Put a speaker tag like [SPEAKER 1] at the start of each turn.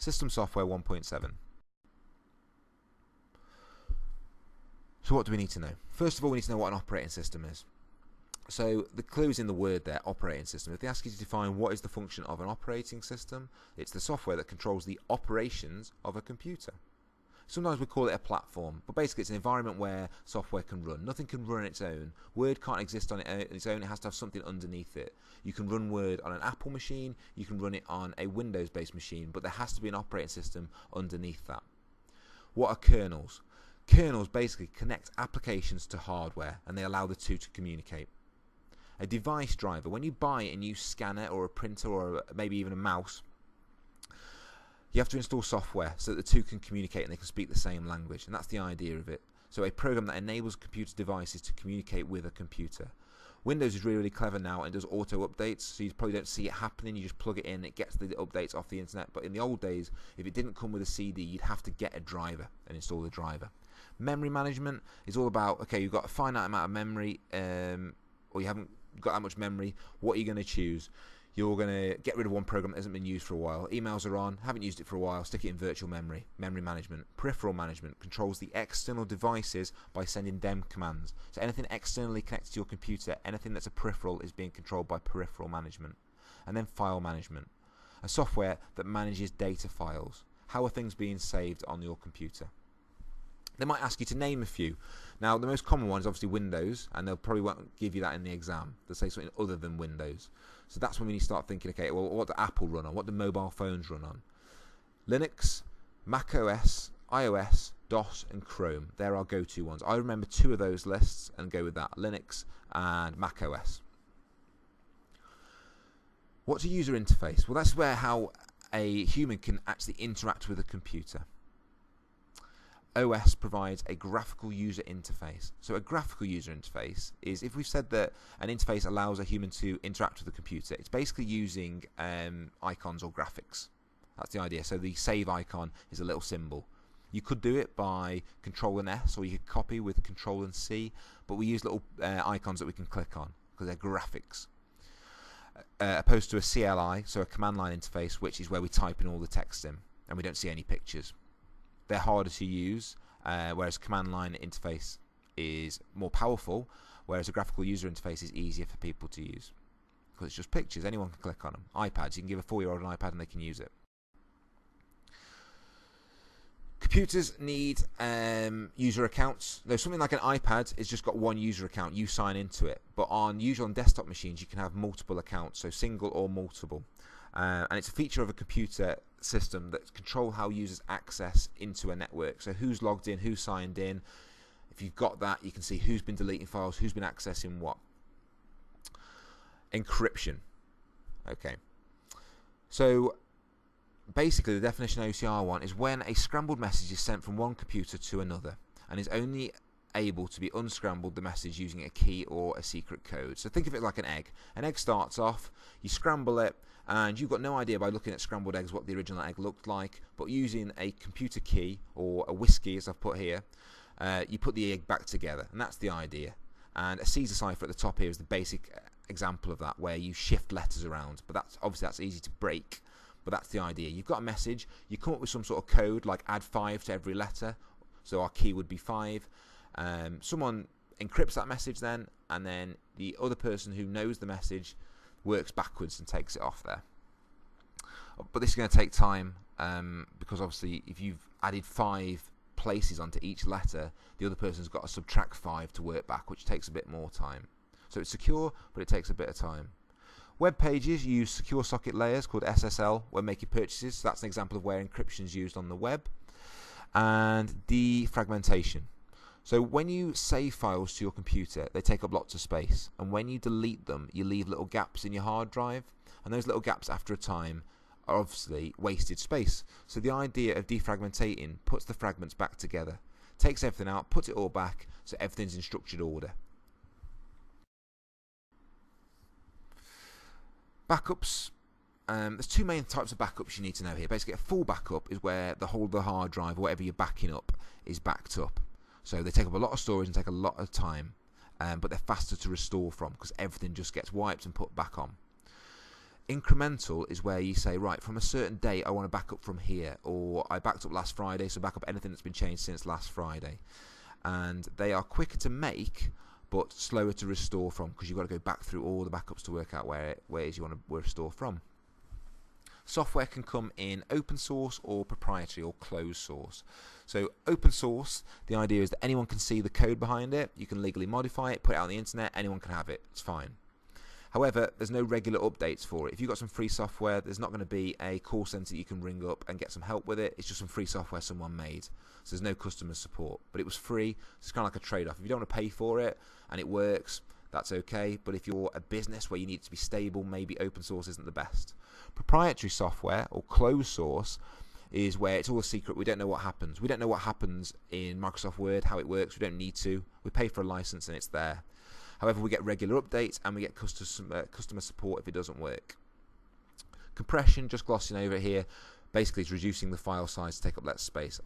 [SPEAKER 1] System Software 1.7. So what do we need to know? First of all, we need to know what an operating system is. So the clue is in the word there, operating system. If they ask you to define what is the function of an operating system, it's the software that controls the operations of a computer. Sometimes we call it a platform, but basically it's an environment where software can run. Nothing can run on its own. Word can't exist on its own. It has to have something underneath it. You can run Word on an Apple machine, you can run it on a Windows-based machine, but there has to be an operating system underneath that. What are kernels? Kernels basically connect applications to hardware, and they allow the two to communicate. A device driver, when you buy a new scanner or a printer or maybe even a mouse, you have to install software so that the two can communicate and they can speak the same language, and that's the idea of it. So a program that enables computer devices to communicate with a computer. Windows is really, really clever now and does auto updates, so you probably don't see it happening. You just plug it in, it gets the updates off the internet. But in the old days, if it didn't come with a CD, you'd have to get a driver and install the driver. Memory management is all about, okay, you've got a finite amount of memory, or you haven't got that much memory. What are you going to choose? You're going to get rid of one program that hasn't been used for a while. Emails are on, haven't used it for a while, stick it in virtual memory. Memory management. Peripheral management controls the external devices by sending them commands. So anything externally connected to your computer, anything that's a peripheral, is being controlled by peripheral management. And then file management. A software that manages data files. How are things being saved on your computer? They might ask you to name a few. Now, the most common one is obviously Windows, and they'll probably won't give you that in the exam. They'll say something other than Windows. So that's when we need to start thinking, okay, well, what do Apple run on? What do mobile phones run on? Linux, Mac OS, iOS, DOS, and Chrome. They're our go-to ones. I remember two of those lists and go with that, Linux and Mac OS. What's a user interface? Well, that's where how a human can actually interact with a computer. OS provides a graphical user interface. So a graphical user interface is, if we've said that an interface allows a human to interact with the computer, it's basically using icons or graphics. That's the idea. So the save icon is a little symbol. You could do it by Control and S, or you could copy with Control and C, but we use little icons that we can click on because they're graphics. Opposed to a CLI, so a command line interface, which is where we type in all the text in and we don't see any pictures. They're harder to use, whereas command line interface is more powerful, whereas a graphical user interface is easier for people to use because it's just pictures. Anyone can click on them. iPads, you can give a 4-year-old an iPad and they can use it. Computers need user accounts. Though something like an iPad has just got one user account, you sign into it. But usually on desktop machines, you can have multiple accounts, so single or multiple. And it's a feature of a computer system that control how users access into a network. So who's logged in, who's signed in. If you've got that, you can see who's been deleting files, who's been accessing what. Encryption. Okay. So basically the definition OCR want is when a scrambled message is sent from one computer to another and is only able to be unscrambled the message using a key or a secret code. So think of it like an egg. An egg starts off, you scramble it, and you've got no idea by looking at scrambled eggs what the original egg looked like, but using a computer key or a whiskey, as I've put here, you put the egg back together, and that's the idea. And a Caesar cipher at the top here is the basic example of that, where you shift letters around, but that's easy to break, but that's the idea. You've got a message, you come up with some sort of code, like add 5 to every letter, so our key would be 5. Someone encrypts that message then, and then the other person who knows the message works backwards and takes it off there. But this is going to take time because obviously if you've added 5 places onto each letter, the other person's got to subtract 5 to work back, which takes a bit more time. So it's secure, but it takes a bit of time. Web pages use secure socket layers called SSL when making purchases. So that's an example of where encryption is used on the web. And defragmentation. So when you save files to your computer, they take up lots of space, and when you delete them, you leave little gaps in your hard drive, and those little gaps after a time are obviously wasted space. So the idea of defragmentating puts the fragments back together, takes everything out, puts it all back, so everything's in structured order. Backups. There's 2 main types of backups you need to know here. Basically, a full backup is where the whole of the hard drive, or whatever you're backing up, is backed up. So they take up a lot of storage and take a lot of time, but they're faster to restore from because everything just gets wiped and put back on. Incremental is where you say, right, from a certain date I want to back up from here, or I backed up last Friday, so back up anything that's been changed since last Friday. And they are quicker to make but slower to restore from, because you've got to go back through all the backups to work out where it is you want to restore from. Software can come in open source or proprietary or closed source. So open source, the idea is that anyone can see the code behind it, you can legally modify it, put it out on the internet, anyone can have it, it's fine. However, there's no regular updates for it. If you've got some free software, there's not going to be a call center that you can ring up and get some help with it. It's just some free software someone made. So there's no customer support. But it was free, so it's kind of like a trade-off. If you don't want to pay for it and it works, that's okay. But if you're a business where you need it to be stable, maybe open source isn't the best. Proprietary software or closed source is where it's all a secret. We don't know what happens. We don't know what happens in Microsoft Word, how it works. We don't need to. We pay for a license and it's there. However, we get regular updates and we get customer support if it doesn't work. Compression, just glossing over here, basically is reducing the file size to take up less space.